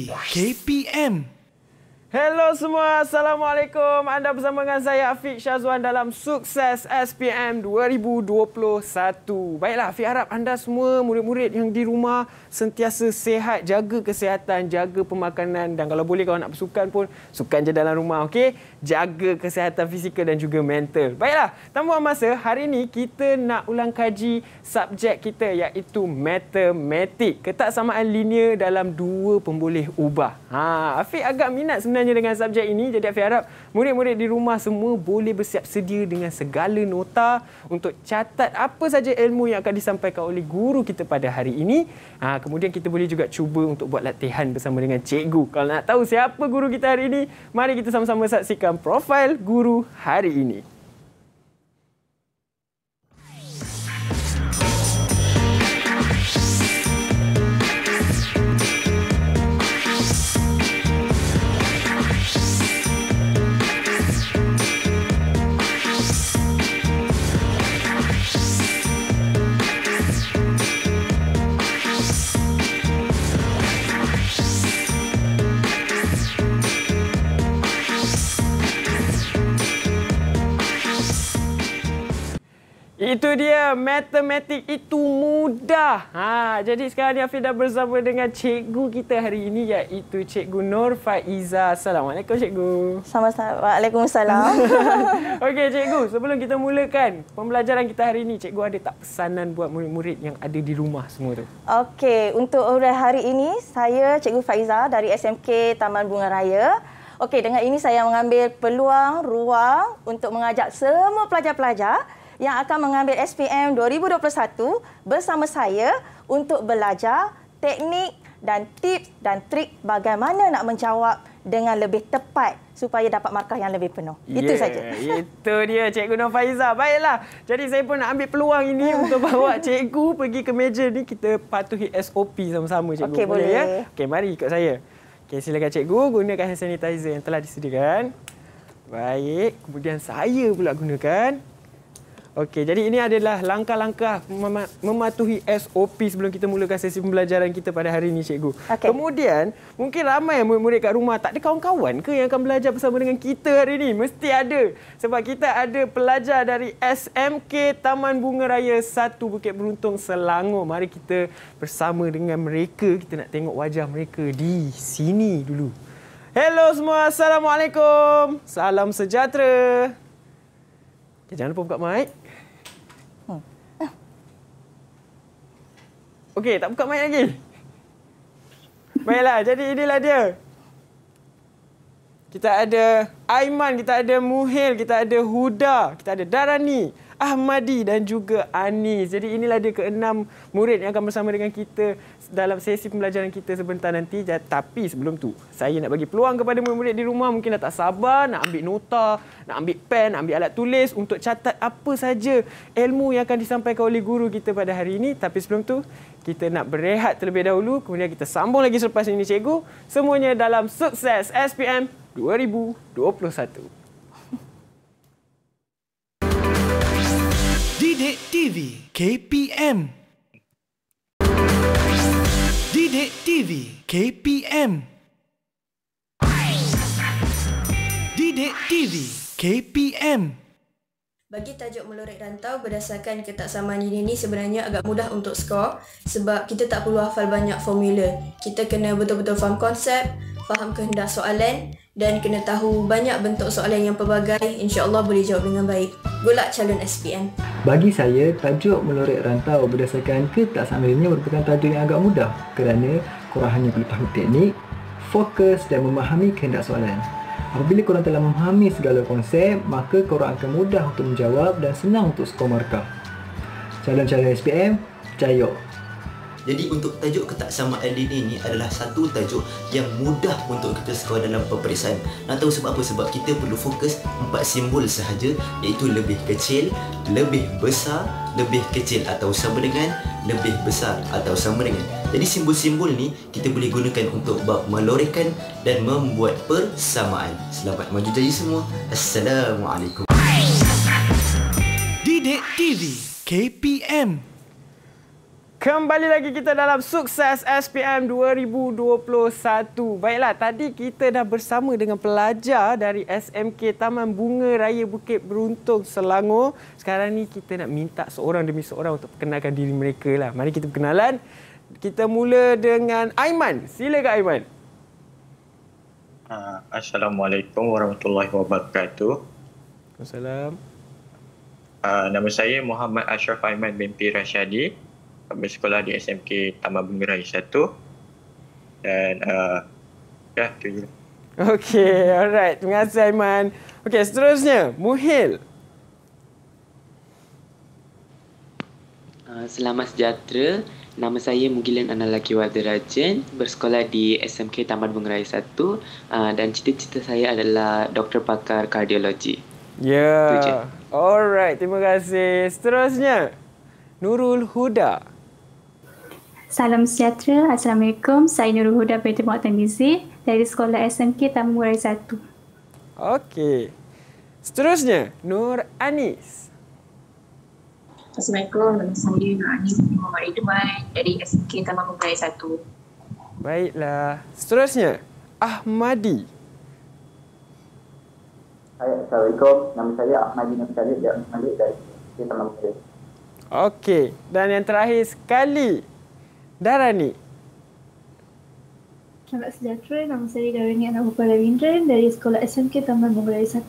KPM. Hello semua, Assalamualaikum. Anda bersama dengan saya Afiq Syazwan dalam Sukses SPM 2021. Baiklah, Afiq harap anda semua murid-murid yang di rumah sentiasa sihat, jaga kesihatan, jaga pemakanan dan kalau boleh kalau nak bersukan pun sukan je dalam rumah, okey? Jaga kesihatan fizikal dan juga mental. Baiklah, tanpa buang masa, hari ini kita nak ulang kaji subjek kita iaitu matematik. Ketaksamaan linear dalam dua pemboleh ubah. Afiq agak minat sebenarnya dengan subjek ini, jadi Afiq harap murid-murid di rumah semua boleh bersiap sedia dengan segala nota untuk catat apa saja ilmu yang akan disampaikan oleh guru kita pada hari ini. Kemudian kita boleh juga cuba untuk buat latihan bersama dengan cikgu. Kalau nak tahu siapa guru kita hari ini, mari kita sama-sama saksikan profil guru hari ini. Itu dia, matematik itu mudah. Jadi sekarang ni Afiq dah bersama dengan cikgu kita hari ini iaitu Cikgu Nur Faiza. Assalamualaikum cikgu. Waalaikumsalam. Okey cikgu, sebelum kita mulakan pembelajaran kita hari ini, cikgu ada tak pesanan buat murid-murid yang ada di rumah semua tu? Okey, untuk hari ini saya Cikgu Faiza dari SMK Taman Bunga Raya. Okey, dengan ini saya mengambil ruang untuk mengajak semua pelajar-pelajar yang akan mengambil SPM 2021 bersama saya untuk belajar teknik dan tips dan trik bagaimana nak menjawab dengan lebih tepat supaya dapat markah yang lebih penuh. Itu saja. Itu dia Cikgu Nur Faiza. Baiklah. Jadi saya pun nak ambil peluang ini untuk bawa cikgu pergi ke meja ni, kita patuhi SOP sama-sama cikgu. Okey, boleh ya? Okey, mari ikut saya. Okey, silakan cikgu gunakan hand sanitizer yang telah disediakan. Baik, kemudian saya pula gunakan. Okey, jadi ini adalah langkah-langkah mematuhi SOP sebelum kita mulakan sesi pembelajaran kita pada hari ini, cikgu. Okay. Kemudian, mungkin ramai murid-murid kat rumah tak ada kawan-kawan ke yang akan belajar bersama dengan kita hari ini? Mesti ada. Sebab kita ada pelajar dari SMK Taman Bunga Raya 1 Bukit Beruntung, Selangor. Mari kita bersama dengan mereka. Kita nak tengok wajah mereka di sini dulu. Hello semua, Assalamualaikum. Salam sejahtera. Okay, jangan lupa buka mic. Okey, tak buka mic lagi. Baiklah, jadi inilah dia. Kita ada Aiman, kita ada Muhil, kita ada Huda, kita ada Darani, Ahmadi dan juga Anis. Jadi inilah dia ke-6 murid yang akan bersama dengan kita dalam sesi pembelajaran kita sebentar nanti. Tapi sebelum tu, saya nak bagi peluang kepada murid-murid di rumah mungkin dah tak sabar nak ambil nota, nak ambil pen, nak ambil alat tulis untuk catat apa saja ilmu yang akan disampaikan oleh guru kita pada hari ini. Tapi sebelum tu, kita nak berehat terlebih dahulu. Kemudian kita sambung lagi selepas ini cikgu. Semuanya dalam Sukses SPM 2021. Didik TV KPM. Didik TV KPM. Didik TV KPM. Bagi tajuk melorek rantau berdasarkan ketaksamaan ini sebenarnya agak mudah untuk skor sebab kita tak perlu hafal banyak formula. Kita kena betul-betul faham konsep, faham kehendak soalan dan kena tahu banyak bentuk soalan yang pelbagai. InsyaAllah boleh jawab dengan baik. Good luck calon SPM. Bagi saya, tajuk melorek rantau berdasarkan ketaksamaan ini merupakan tajuk yang agak mudah kerana korang hanya perlu tahu teknik, fokus dan memahami kehendak soalan. Apabila korang telah memahami segala konsep, maka korang akan mudah untuk menjawab dan senang untuk skor markah. Calon-calon SPM, percaya. Jadi untuk tajuk ketaksamaan ini adalah satu tajuk yang mudah untuk kita skor dalam peperiksaan. Nak tahu sebab apa? Sebab kita perlu fokus 4 simbol sahaja, iaitu lebih kecil, lebih besar, lebih kecil atau sama dengan, lebih besar atau sama dengan. Jadi simbol-simbol ni kita boleh gunakan untuk bab melorehkan dan membuat persamaan. Selamat maju jaya semua. Assalamualaikum. Didik TV KPM. Kembali lagi kita dalam Sukses SPM 2021. Baiklah, tadi kita dah bersama dengan pelajar dari SMK Taman Bunga Raya Bukit Beruntung, Selangor. Sekarang ni kita nak minta seorang demi seorang untuk perkenalkan diri mereka lah. Mari kita perkenalan. Kita mula dengan Aiman. Silakan Aiman. Assalamualaikum warahmatullahi wabarakatuh. Assalamualaikum. Nama saya Muhammad Ashraf Aiman binti Rasyadi. Bersekolah di SMK Taman Bunga Raya 1. Dan itu je. Okey, alright. Terima kasih Aiman. Okey, seterusnya Muhil. Selamat sejahtera. Nama saya Mugilan Analaki Wadarajan, bersekolah di SMK Taman Bunga Raya 1 dan cita-cita saya adalah doktor pakar kardiologi. Ya. Alright, terima kasih. Seterusnya Nurul Huda. Salam sejahtera. Assalamualaikum. Saya Nurul Huda binti Muhammad Tamizi dari sekolah SMK Taman Bunga Raya 1. Okey. Seterusnya Nur Anis. Assalamualaikum, nama saya Nur Anis binti Muhammad Ridwan dari SMK Taman Bunga Raya 1. Baiklah. Seterusnya Ahmadi. Assalamualaikum, nama saya Ahmadi Nafsalid dari SMK Taman Bunga Raya. Okey. Dan yang terakhir sekali Darani. Selamat sejahtera. Nama saya Darani Anak Bupala Windran dari sekolah SMK Taman Bunga Raya 1.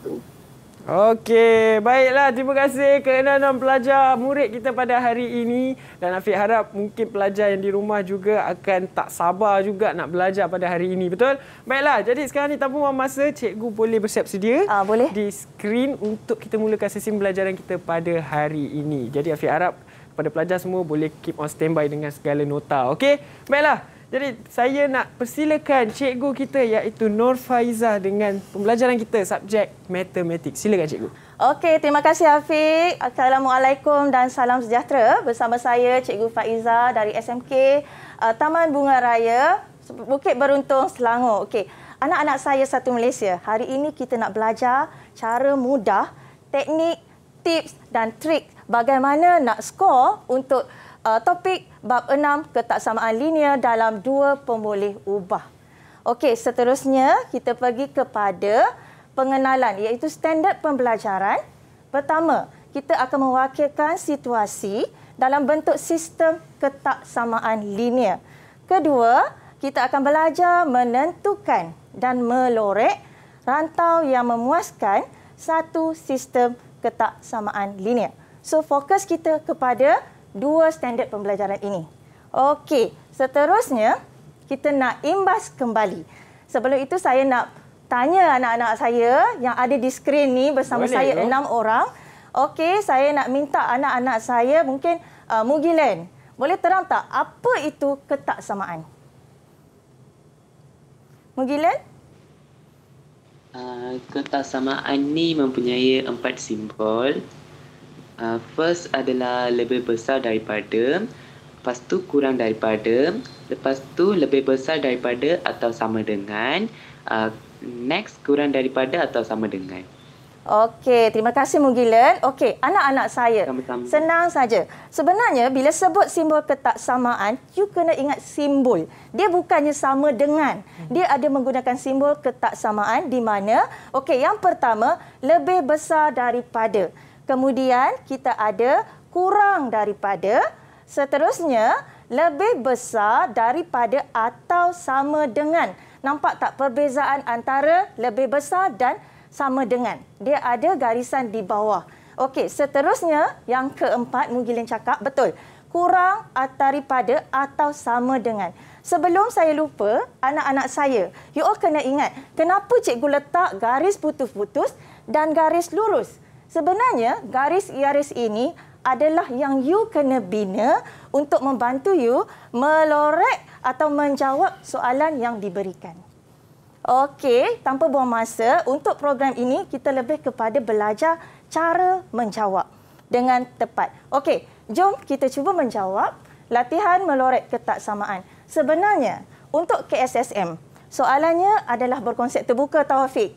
Okey, baiklah. Terima kasih kerana pelajar murid kita pada hari ini. Dan Afiq harap mungkin pelajar yang di rumah juga akan tak sabar juga nak belajar pada hari ini. Betul? Baiklah, jadi sekarang ni tanpa buang masa, cikgu boleh bersiap sedia boleh. di skrin untuk kita mulakan sesi pembelajaran kita pada hari ini. Jadi Afiq harap kepada pelajar semua boleh keep on standby dengan segala nota. Okey? Baiklah. Jadi saya nak persilakan cikgu kita iaitu Nur Faizah dengan pembelajaran kita subjek matematik. Silakan cikgu. Okey, terima kasih Afiq. Assalamualaikum dan salam sejahtera. Bersama saya Cikgu Faizah dari SMK Taman Bunga Raya Bukit Beruntung, Selangor. Okey, anak-anak saya satu Malaysia. Hari ini kita nak belajar cara mudah, teknik, tips dan trik bagaimana nak skor untuk topik bab 6 ketaksamaan linear dalam dua pemboleh ubah. Okey, seterusnya kita pergi kepada pengenalan iaitu standard pembelajaran. Pertama, kita akan mewakilkan situasi dalam bentuk sistem ketaksamaan linear. Kedua, kita akan belajar menentukan dan melorek rantau yang memuaskan satu sistem ketaksamaan linear. So, fokus kita kepada dua standard pembelajaran ini. Okey, seterusnya kita nak imbas kembali. Sebelum itu saya nak tanya anak-anak saya yang ada di skrin ni bersama saya 6 orang. Okey, saya nak minta anak-anak saya mungkin Mugilan, boleh terang tak apa itu ketaksamaan? Mugilan? Ketaksamaan ni mempunyai 4 simbol. First adalah lebih besar daripada, lepas tu kurang daripada, lepas tu lebih besar daripada atau sama dengan, next kurang daripada atau sama dengan. Okey, terima kasih Mugilan. Okey, anak-anak saya, senang saja. Sebenarnya bila sebut simbol ketaksamaan, you kena ingat simbol. Dia bukannya sama dengan. Dia ada menggunakan simbol ketaksamaan di mana, okey, yang pertama lebih besar daripada. Kemudian kita ada kurang daripada, seterusnya lebih besar daripada atau sama dengan. Nampak tak perbezaan antara lebih besar dan sama dengan? Dia ada garisan di bawah. Okey, seterusnya yang keempat Mugilan cakap betul. Kurang daripada atau sama dengan. Sebelum saya lupa, anak-anak saya, you all kena ingat kenapa cikgu letak garis putus-putus dan garis lurus. Sebenarnya garis-garis ini adalah yang you kena bina untuk membantu you melorek atau menjawab soalan yang diberikan. Okey, tanpa buang masa, untuk program ini kita lebih kepada belajar cara menjawab dengan tepat. Okey, jom kita cuba menjawab latihan melorek ketaksamaan. Sebenarnya untuk KSSM, soalannya adalah berkonsep terbuka Taufik.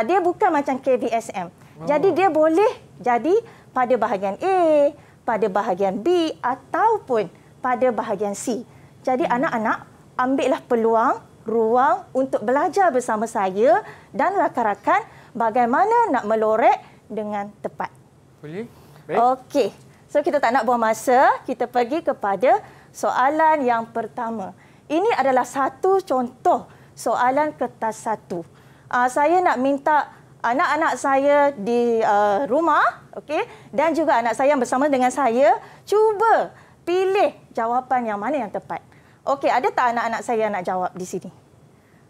Dia bukan macam KVSM. Jadi dia boleh jadi pada bahagian A, pada bahagian B ataupun pada bahagian C. Jadi anak-anak ambillah peluang, ruang untuk belajar bersama saya dan rakan-rakan bagaimana nak melorek dengan tepat. Boleh? Baik. Okey. So kita tak nak buang masa, kita pergi kepada soalan yang pertama. Ini adalah satu contoh soalan kertas 1. Saya nak minta anak-anak saya di rumah, okey, dan juga anak saya yang bersama dengan saya cuba pilih jawapan yang mana yang tepat. Okey, ada tak anak-anak saya nak jawab di sini?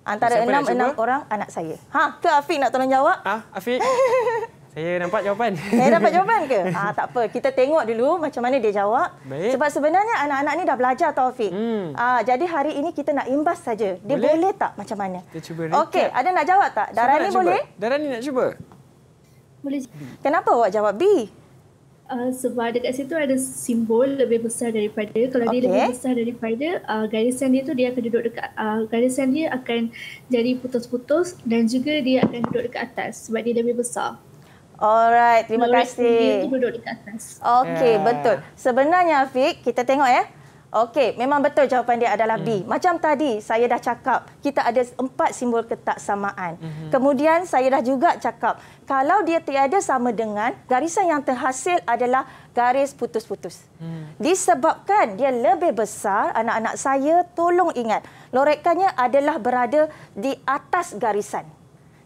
Antara Siapa 6 orang anak saya. Ke Afiq nak tolong jawab? Afiq. Saya nampak jawapan. Saya dapat jawapan ke? Tak apa. Kita tengok dulu macam mana dia jawab. Baik. Sebab sebenarnya anak-anak ni dah belajar, Taufik. Jadi hari ini kita nak imbas saja. Dia boleh tak macam mana? Kita cuba recap. Okey, ada nak jawab tak? Darani boleh? Darani nak cuba? Boleh. Kenapa awak jawab B? Sebab dekat situ ada simbol lebih besar daripada. Kalau dia lebih besar daripada, garisan dia tu dia akan duduk dekat, garisan dia akan jadi putus-putus dan juga dia akan duduk dekat atas sebab dia lebih besar. Alright, terima kasih. Dia tu duduk dekat atas. Okey, betul. Sebenarnya Afiq, kita tengok ya. Okey, memang betul jawapan dia adalah B. Macam tadi saya dah cakap, kita ada 4 simbol ketaksamaan. Kemudian saya dah juga cakap, kalau dia tiada sama dengan, garisan yang terhasil adalah garis putus-putus. Disebabkan dia lebih besar, anak-anak saya tolong ingat, lorekannya adalah berada di atas garisan.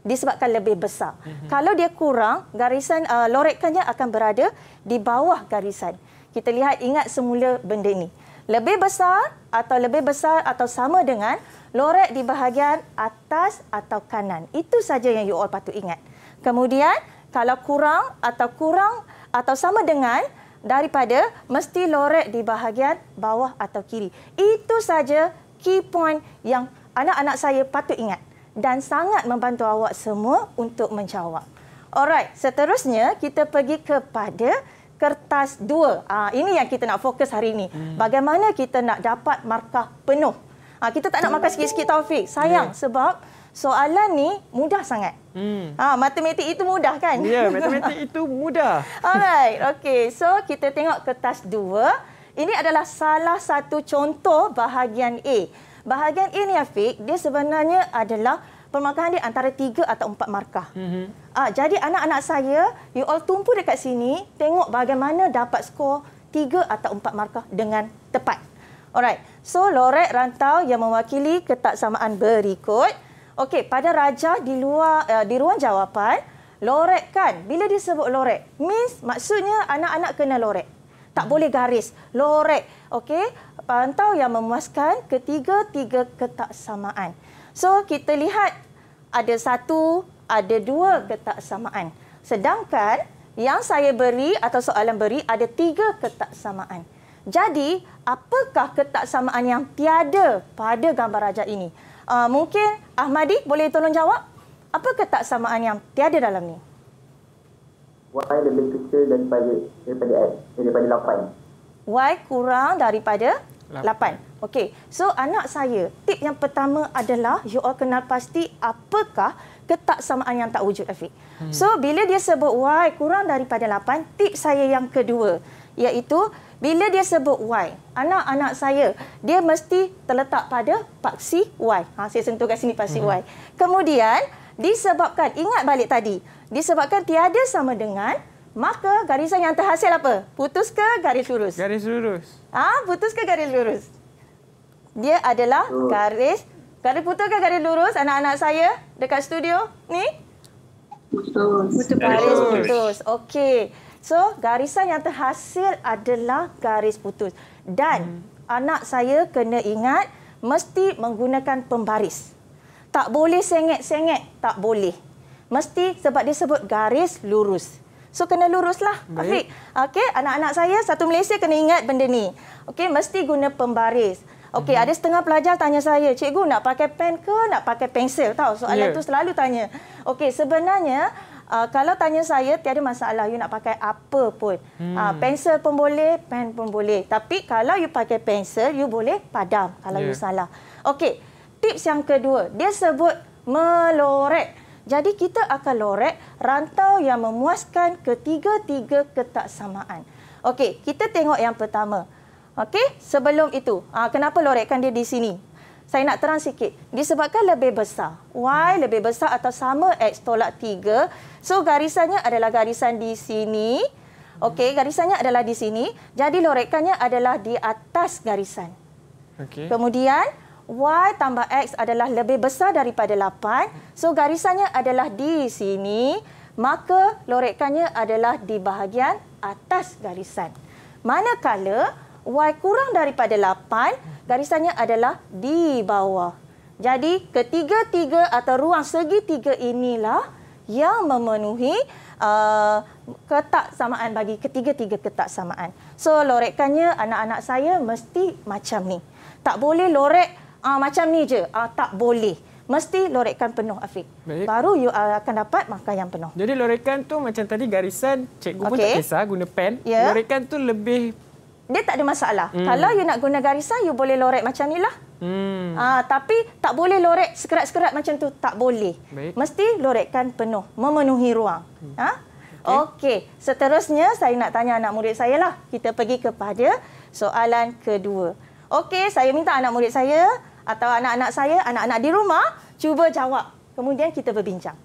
Disebabkan lebih besar. Kalau dia kurang, garisan lorekannya akan berada di bawah garisan. Kita lihat, ingat semula benda ini. Lebih besar atau sama dengan lorek di bahagian atas atau kanan. Itu saja yang you all patut ingat. Kemudian, kalau kurang atau sama dengan daripada, mesti lorek di bahagian bawah atau kiri. Itu saja key point yang anak-anak saya patut ingat. Dan sangat membantu awak semua untuk menjawab. Alright, seterusnya kita pergi kepada kertas 2. Ini yang kita nak fokus hari ini. Bagaimana kita nak dapat markah penuh. Kita tak nak markah sikit-sikit, Taufik. Sayang, sebab soalan ni mudah sangat. Matematik itu mudah kan? Ya, matematik itu mudah. Alright, okey. So, kita tengok kertas 2. Ini adalah salah satu contoh bahagian A. Bahagian A ni, Afiq, dia sebenarnya adalah permarkahan dia antara 3 atau 4 markah. Jadi anak-anak saya, you all tumpu dekat sini, tengok bagaimana dapat skor 3 atau 4 markah dengan tepat. Alright, so lorek rantau yang mewakili ketaksamaan berikut. Okey, pada rajah di ruang jawapan, lorek kan, bila disebut lorek, means maksudnya anak-anak kena lorek. Tak boleh garis, lorek. Okey, pantau yang memuaskan ketiga-tiga ketaksamaan. So, kita lihat ada 1, ada 2 ketaksamaan. Sedangkan yang saya beri atau soalan beri ada 3 ketaksamaan. Jadi, apakah ketaksamaan yang tiada pada gambar rajah ini? Mungkin Ahmadi boleh tolong jawab? Apa ketaksamaan yang tiada dalam ni? Y lebih kecil daripada X, daripada 8. Y kurang daripada 8. Okey, so anak saya, tip yang pertama adalah you all kenal pasti apakah ketaksamaan yang tak wujud, Afiq. So, bila dia sebut Y kurang daripada 8, tip saya yang kedua, iaitu bila dia sebut Y, anak-anak saya, dia mesti terletak pada paksi Y. Saya sentuh kat sini paksi Y. Kemudian, disebabkan, ingat balik tadi, disebabkan tiada sama dengan, maka garisan yang terhasil apa? Putus ke garis lurus? Garis lurus. Putus ke garis lurus? Dia adalah garis putus ke garis lurus, anak-anak saya dekat studio ni? Putus. Garis putus. Okey. So, garisan yang terhasil adalah garis putus. Dan anak saya kena ingat mesti menggunakan pembaris. Tak boleh sengit-sengit, tak boleh. Mesti sebab dia sebut garis lurus. So, kena luruslah, Afiq. Okey, anak-anak saya satu Malaysia kena ingat benda ni. Okey, mesti guna pembaris. Okey, ada setengah pelajar tanya saya, cikgu nak pakai pen ke nak pakai pensel? Tahu, soalan tu selalu tanya. Okey, sebenarnya kalau tanya saya, tiada masalah. You nak pakai apa pun. Pensel pun boleh, pen pun boleh. Tapi kalau you pakai pensel, you boleh padam kalau you salah. Okey, tips yang kedua, dia sebut melorek. Jadi kita akan lorek rantau yang memuaskan ketiga-tiga ketaksamaan. Okey, kita tengok yang pertama. Okey, sebelum itu, kenapa lorekkan dia di sini? Saya nak terang sikit. Disebabkan lebih besar. Y lebih besar atau sama X tolak 3. So, garisannya adalah garisan di sini. Okey, garisannya adalah di sini. Jadi, lorekkannya adalah di atas garisan. Okey. Kemudian, Y tambah X adalah lebih besar daripada 8. So, garisannya adalah di sini. Maka, lorekkannya adalah di bahagian atas garisan. Manakala, Y kurang daripada 8, garisannya adalah di bawah. Jadi, ketiga-tiga atau ruang segitiga inilah yang memenuhi ketak samaan bagi ketiga-tiga ketak samaan. So, lorekkannya anak-anak saya mesti macam ni. Tak boleh lorek macam ni je. Tak boleh. Mesti lorekkan penuh, Afiq. Baik. Baru you akan dapat markah yang penuh. Jadi lorekkan tu macam tadi garisan, cikgu pun tak kisah guna pen. Yeah. Lorekkan tu lebih... Dia tak ada masalah. Kalau you nak guna garisan, you boleh lorek macam ni lah. Tapi tak boleh lorek sekerat-sekerat macam tu. Tak boleh. Baik. Mesti lorekkan penuh, memenuhi ruang. Okey. Seterusnya, saya nak tanya anak murid saya lah. Kita pergi kepada soalan kedua. Okey, saya minta anak murid saya atau anak-anak saya, anak-anak di rumah, cuba jawab. Kemudian kita berbincang.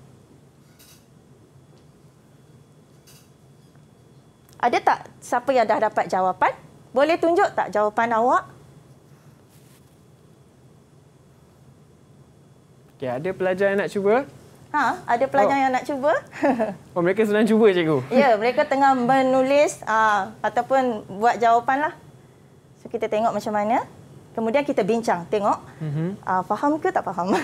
Ada tak siapa yang dah dapat jawapan? Boleh tunjuk tak jawapan awak? Okey, ada pelajar yang nak cuba? Ada pelajar yang nak cuba? Mereka sedang cuba, cikgu. Ya, mereka tengah menulis ataupun buat jawapan lah. So, kita tengok macam mana. Kemudian kita bincang. Tengok. Faham ke tak faham?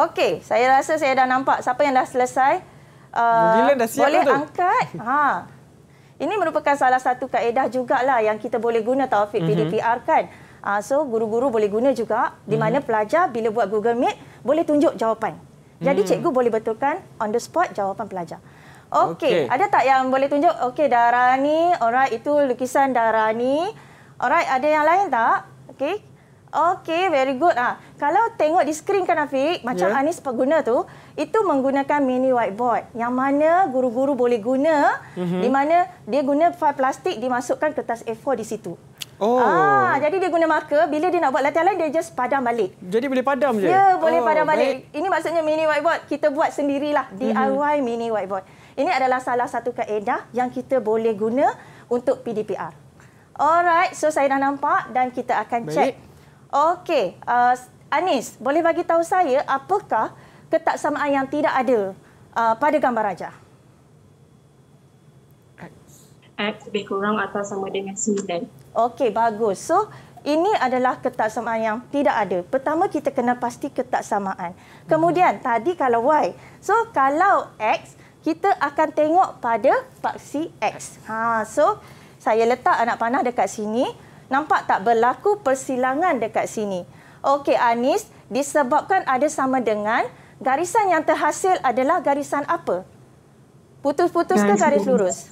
Okey, saya rasa saya dah nampak siapa yang dah selesai. Dah siap boleh tu. Angkat. Ini merupakan salah satu kaedah jugalah yang kita boleh guna Taufik PDPR kan. So, guru-guru boleh guna juga di mana pelajar bila buat Google Meet boleh tunjuk jawapan. Jadi, cikgu boleh betulkan on the spot jawapan pelajar. Okey, ada tak yang boleh tunjuk? Okey, Darani. Alright, itu lukisan Darani. Alright, ada yang lain tak? Okey. Okey, very good. Kalau tengok di skrin kan Afiq, macam Anis guna tu, itu menggunakan mini whiteboard yang mana guru-guru boleh guna di mana dia guna file plastik dimasukkan kertas A4 di situ. Jadi dia guna marker, bila dia nak buat latihan lain dia just padam balik. Jadi boleh padam je? Ya, boleh padam balik. Ini maksudnya mini whiteboard. Kita buat sendirilah, DIY mini whiteboard. Ini adalah salah satu kaedah yang kita boleh guna untuk PDPR. Alright, so saya dah nampak dan kita akan cek. Okey, Anis, boleh bagi tahu saya apakah ketak samaan yang tidak ada pada gambar rajah? X lebih kurang atau sama dengan 9. Okey, bagus. So, ini adalah ketak samaan yang tidak ada. Pertama, kita kena pasti ketak samaan. Kemudian, tadi kalau Y. So, kalau X, kita akan tengok pada paksi X. So, saya letak anak panah dekat sini. Nampak tak berlaku persilangan dekat sini? Okey, Anis, disebabkan ada sama dengan garisan yang terhasil adalah garisan apa? Putus-putus ke garis lurus?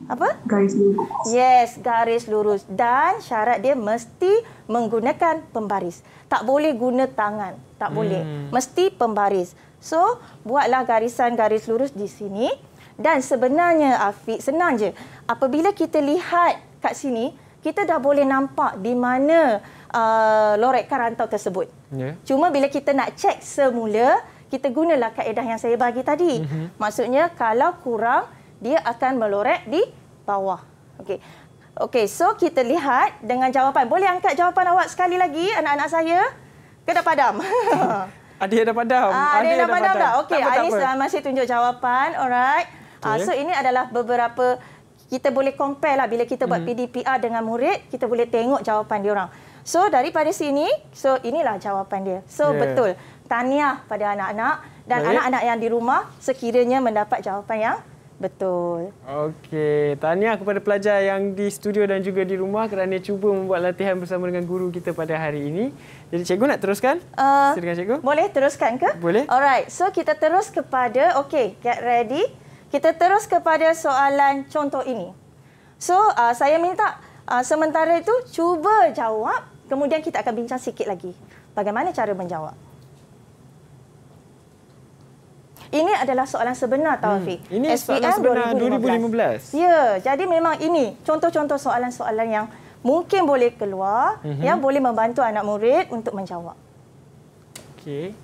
Apa? Garis lurus. Yes, garis lurus. Dan syarat dia mesti menggunakan pembaris. Tak boleh guna tangan. Tak boleh. Mesti pembaris. So, buatlah garisan garis lurus di sini. Dan sebenarnya, Afiq, senang je. Apabila kita lihat kat sini, kita dah boleh nampak di mana lorekkan rantau tersebut. Cuma bila kita nak cek semula, kita gunalah kaedah yang saya bagi tadi. Maksudnya, kalau kurang, dia akan melorek di bawah. Okey, so kita lihat dengan jawapan. Boleh angkat jawapan awak sekali lagi, anak-anak saya? Ke dah padam? Ada yang dah padam. Ada yang dah padam dah. Okey, Anis masih tunjuk jawapan. Alright. So, ini adalah beberapa... Kita boleh compare lah bila kita buat PDPR dengan murid, kita boleh tengok jawapan dia orang. So, daripada sini, so inilah jawapan dia. So, betul. Tahniah pada anak-anak dan anak-anak yang di rumah sekiranya mendapat jawapan yang betul. Okey, tahniah kepada pelajar yang di studio dan juga di rumah kerana cuba membuat latihan bersama dengan guru kita pada hari ini. Jadi, cikgu nak teruskan? Silakan, cikgu. Boleh teruskan ke? Boleh. Alright, so kita terus kepada, okey, get ready. Kita terus kepada soalan contoh ini. So, saya minta sementara itu cuba jawab, kemudian kita akan bincang sikit lagi. Bagaimana cara menjawab? Ini adalah soalan sebenar Taufik. Ini soalan sebenar 2015. Ya, jadi memang ini contoh-contoh soalan-soalan yang mungkin boleh keluar, yang boleh membantu anak murid untuk menjawab. Okey.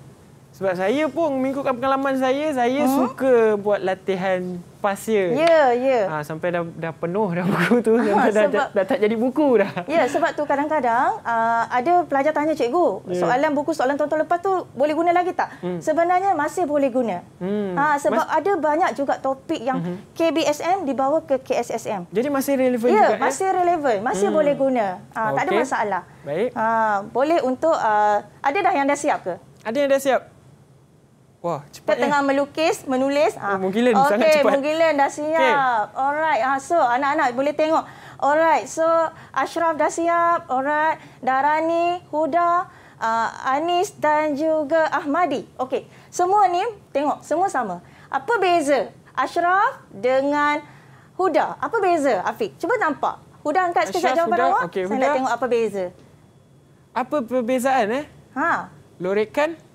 Sebab saya pun mengikutkan pengalaman saya suka buat latihan pasir. Ya. Sampai dah penuh dah buku tu. Dah tak jadi buku dah. Ya, sebab tu kadang-kadang ada pelajar tanya cikgu, soalan buku soalan tahun lepas tu boleh guna lagi tak? Sebenarnya masih boleh guna. Sebab ada banyak juga topik yang KBSM dibawa ke KSSM. Jadi masih relevan juga? Ya, masih relevan. Masih boleh guna. Tak ada masalah. Baik. Boleh untuk, ada dah yang dah siap ke? Ada yang dah siap. Wah, cepat kita tengah melukis, menulis. Mungkilan sangat cepat. Mungkilan dah siap. Alright. So, anak-anak boleh tengok. Alright. So, Ashraf dah siap. Alright. Darani, Huda, Anis dan juga Ahmadi. Okey. Semua ni tengok, semua sama. Apa beza Ashraf dengan Huda? Apa beza, Afiq? Cuba nampak. Huda angkat sekejap jawapan awak. Okay, saya nak tengok apa beza. Apa perbezaan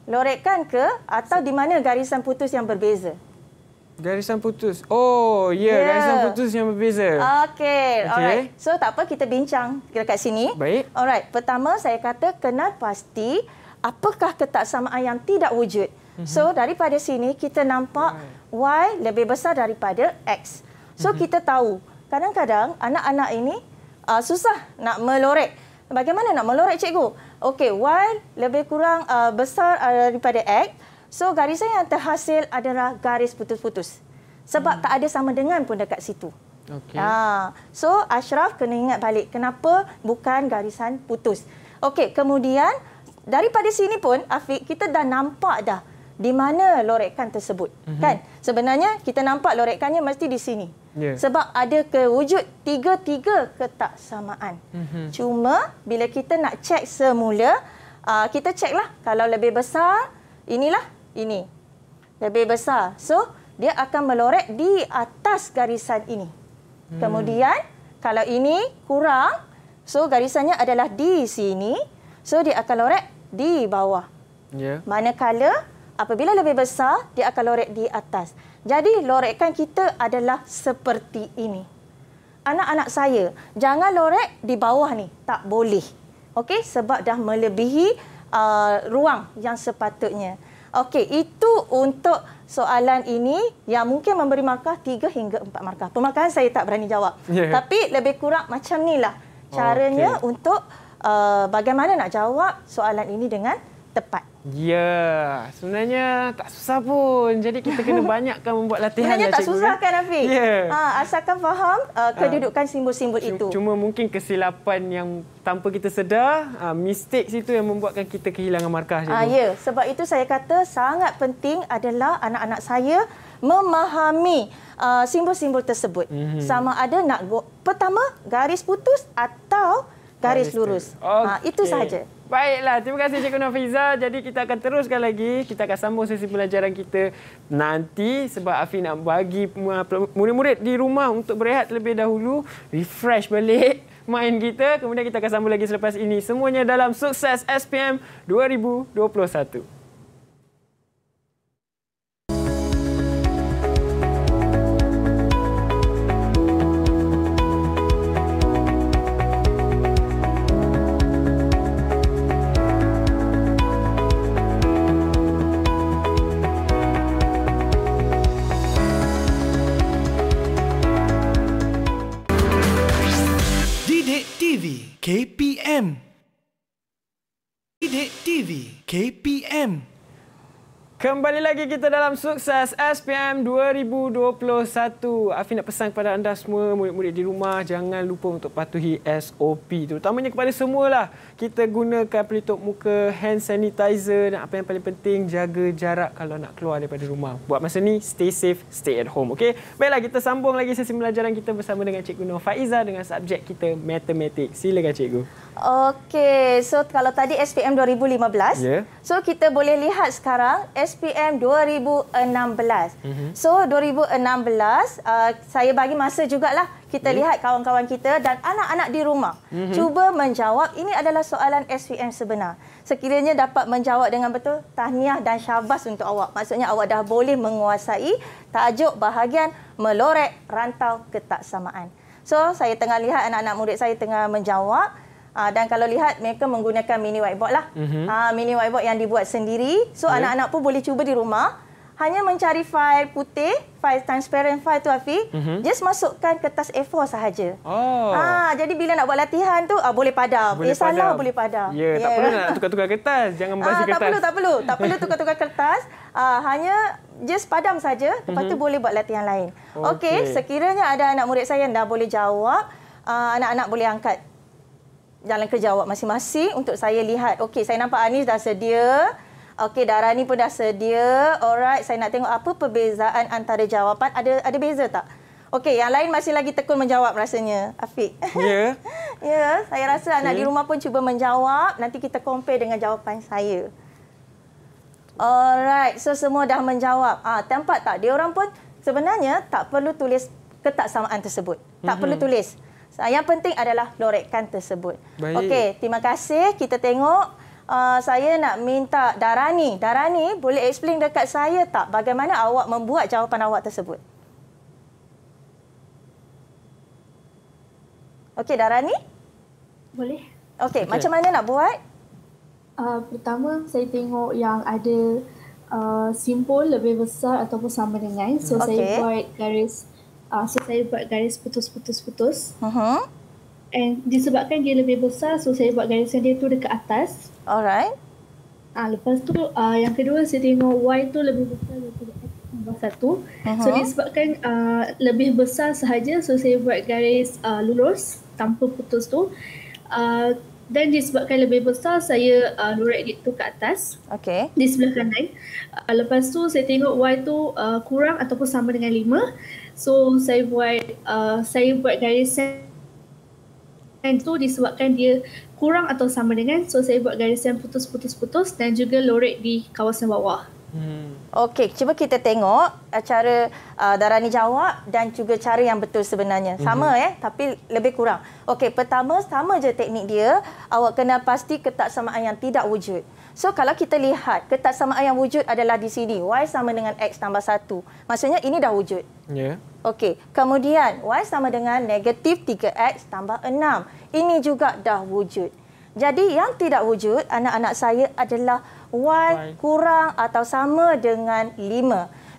Lorekan ke atau di mana garisan putus yang berbeza? Garisan putus. Oh, garisan putus yang berbeza. Okey. Alright. So, tak apa, kita bincang dekat sini. Baik. Alright. Pertama, saya kata kenal pasti apakah ketaksamaan yang tidak wujud. So, daripada sini kita nampak Y lebih besar daripada X. So, kita tahu kadang-kadang anak-anak ini susah nak melorek. Bagaimana nak melorek, cikgu? Okey, Y lebih kurang besar daripada X. So, garisan yang terhasil adalah garis putus-putus. Sebab tak ada sama dengan pun dekat situ. Okay. So, Ashraf kena ingat balik kenapa bukan garisan putus. Okey, kemudian daripada sini pun, Afiq, kita dah nampak dah di mana lorekan tersebut. Kan? Sebenarnya, kita nampak lorekannya mesti di sini. Sebab ada kewujud tiga-tiga ketaksamaan. Cuma bila kita nak cek semula, kita ceklah kalau lebih besar, inilah ini. Lebih besar. So, dia akan melorek di atas garisan ini. Kemudian, kalau ini kurang, so garisannya adalah di sini. So, dia akan lorek di bawah. Manakala, apabila lebih besar, dia akan lorek di atas. Jadi, lorekan kita adalah seperti ini. Anak-anak saya, jangan lorek di bawah ni. Tak boleh. Okey, sebab dah melebihi ruang yang sepatutnya. Okey, itu untuk soalan ini yang mungkin memberi markah 3 hingga 4 markah. Pemarkahan saya tak berani jawab. Tapi lebih kurang macam inilah caranya untuk bagaimana nak jawab soalan ini dengan tepat. Ya, sebenarnya tak susah pun. Jadi kita kena banyakkan membuat latihan. Sebenarnya tak susah kan, Afiq? Asalkan faham kedudukan simbol-simbol itu. Cuma mungkin kesilapan yang tanpa kita sedar, mistake situ yang membuatkan kita kehilangan markah. Ya, sebab itu saya kata sangat penting adalah anak-anak saya memahami simbol-simbol tersebut. Sama ada nak pertama garis putus atau garis lurus. Itu sahaja. Baiklah, terima kasih Cikgu Nafiza. Jadi kita akan teruskan lagi. Kita akan sambung sesi pelajaran kita nanti sebab Afiq nak bagi murid-murid di rumah untuk berehat terlebih dahulu, refresh balik mind kita. Kemudian kita akan sambung lagi selepas ini. Semuanya dalam Sukses SPM 2021. KPM. Didik TV KPM. Kembali lagi kita dalam Sukses SPM 2021. Afiq nak pesan kepada anda semua, murid-murid di rumah, jangan lupa untuk patuhi SOP. Terutamanya kepada semualah. Kita gunakan pelitup muka, hand sanitizer dan apa yang paling penting, jaga jarak kalau nak keluar daripada rumah. Buat masa ni, stay safe, stay at home. Okay? Baiklah, kita sambung lagi sesi pelajaran kita bersama dengan Cikgu Nur Faiza dengan subjek kita Matematik. Silakan Cikgu. Okey, so kalau tadi SPM 2015, so kita boleh lihat sekarang SPM 2016. So 2016 saya bagi masa jugalah kita lihat kawan-kawan kita dan anak-anak di rumah cuba menjawab. Ini adalah soalan SPM sebenar. Sekiranya dapat menjawab dengan betul, tahniah dan syabas untuk awak. Maksudnya awak dah boleh menguasai tajuk bahagian melorek rantau ketaksamaan. So saya tengah lihat anak-anak murid saya tengah menjawab. Dan kalau lihat mereka menggunakan mini whiteboard lah. Mini whiteboard yang dibuat sendiri. So anak-anak pun boleh cuba di rumah. Hanya mencari fail putih, fail transparent file tu Afiq. Just masukkan kertas A4 sahaja. Jadi bila nak buat latihan tu boleh padam. Salah boleh padam. Tak perlu nak tukar-tukar kertas. Jangan basuh kertas. Tak perlu tukar-tukar kertas. Hanya just padam saja. Lepas tu boleh buat latihan lain. Okey, sekiranya ada anak murid saya yang dah boleh jawab, anak-anak boleh angkat jalan ke jawab masing-masing untuk saya lihat. Okey, saya nampak Anis dah sedia. Okey, Darani pun dah sedia. Alright, saya nak tengok apa perbezaan antara jawapan. Ada beza tak? Okey, yang lain masih lagi tekun menjawab rasanya, Afiq. Ya. Ya, saya rasa anak di rumah pun cuba menjawab. Nanti kita compare dengan jawapan saya. Alright, so semua dah menjawab. Nampak tak? Dia orang pun sebenarnya tak perlu tulis ketaksamaan tersebut. Tak perlu tulis. Yang penting adalah lorekkan tersebut. Okey, terima kasih. Kita tengok. Saya nak minta Darani. Darani, boleh explain dekat saya tak bagaimana awak membuat jawapan awak tersebut? Okey, Darani? Boleh. Okey, macam mana nak buat? Pertama, saya tengok yang ada simbol lebih besar ataupun sama dengan. So, saya buat garis putus-putus-putus. And disebabkan dia lebih besar, so saya buat garisan dia tu dekat atas. Alright. Lepas tu yang kedua saya tengok Y tu lebih besar daripada X tambah 1. So disebabkan lebih besar sahaja, so saya buat garis lurus tanpa putus tu. Dan disebabkan lebih besar, saya lurek dia tu ke atas. Okey. Di sebelah kanan. Lepas tu saya tengok Y tu kurang ataupun sama dengan 5. So saya buat garisan itu disebabkan dia kurang atau sama dengan, so saya buat garisan putus-putus-putus dan juga lorek di kawasan bawah. Okey, cuba kita tengok cara Darani jawab dan juga cara yang betul sebenarnya. Sama tapi lebih kurang. Okey, pertama sama je teknik dia. Awak kena pasti ketaksamaan yang tidak wujud. So kalau kita lihat ketaksamaan yang wujud adalah di sini. Y sama dengan X tambah 1. Maksudnya ini dah wujud. Ya. Okey, kemudian Y sama dengan negatif 3X tambah 6. Ini juga dah wujud. Jadi yang tidak wujud anak-anak saya adalah Y kurang atau sama dengan 5.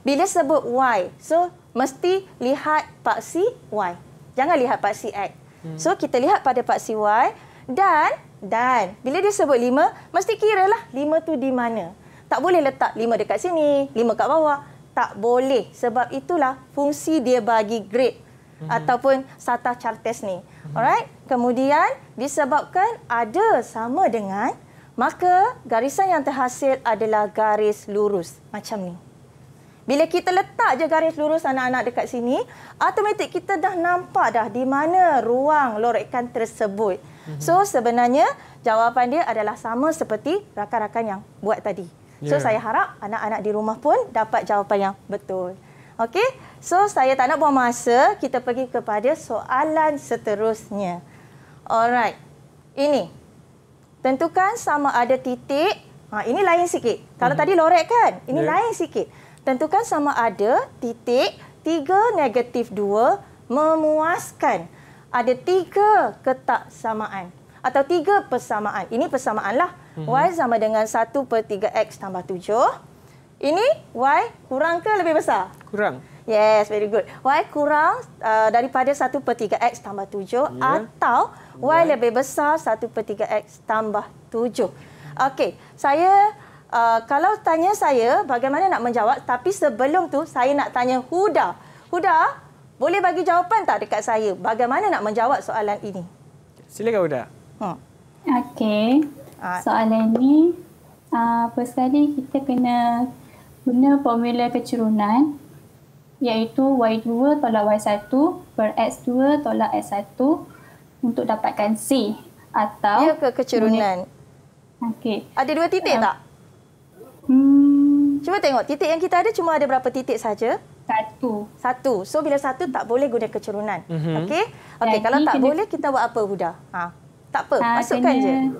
Bila sebut Y, so mesti lihat paksi Y. Jangan lihat paksi X. So kita lihat pada paksi Y dan bila dia sebut 5, mesti kiralah 5 tu di mana. Tak boleh letak 5 dekat sini, 5 kat bawah. Tak boleh. Sebab itulah fungsi dia bagi grade ataupun SATA Chartes ni. Alright. Kemudian disebabkan ada sama dengan, maka garisan yang terhasil adalah garis lurus. Macam ni. Bila kita letak je garis lurus anak-anak dekat sini, automatik kita dah nampak dah di mana ruang lorekan tersebut. So sebenarnya jawapan dia adalah sama seperti rakan-rakan yang buat tadi. So saya harap anak-anak di rumah pun dapat jawapan yang betul. Okey? So saya tak nak buang masa, kita pergi kepada soalan seterusnya. Alright. Ini. Tentukan sama ada titik. Ini lain sikit. Kalau tadi lorek kan? Ini lain sikit. Tentukan sama ada titik 3 negatif 2 memuaskan. Ada 3 ketaksamaan. Atau 3 persamaan. Ini persamaan lah. Y sama dengan 1/3X tambah 7. Ini Y kurang ke lebih besar? Kurang. Yes, very good. Y kurang daripada 1/3X tambah 7 atau Y lebih besar 1/3X tambah 7. Okey, saya kalau tanya saya bagaimana nak menjawab, tapi sebelum tu saya nak tanya Huda. Huda, boleh bagi jawapan tak dekat saya bagaimana nak menjawab soalan ini? Silakan Huda. Okey. Soalan ni first kali kita kena guna formula kecurunan iaitu Y2 tolak Y1 per X2 tolak X1 untuk dapatkan C atau dia ke kecurunan. Okey. Ada 2 titik tak? Cuba tengok, titik yang kita ada cuma ada berapa titik saja? Satu. So bila satu tak boleh guna kecurunan. Okey? Okey, kalau tak boleh kita buat apa Huda? Tak apa, masukkan je.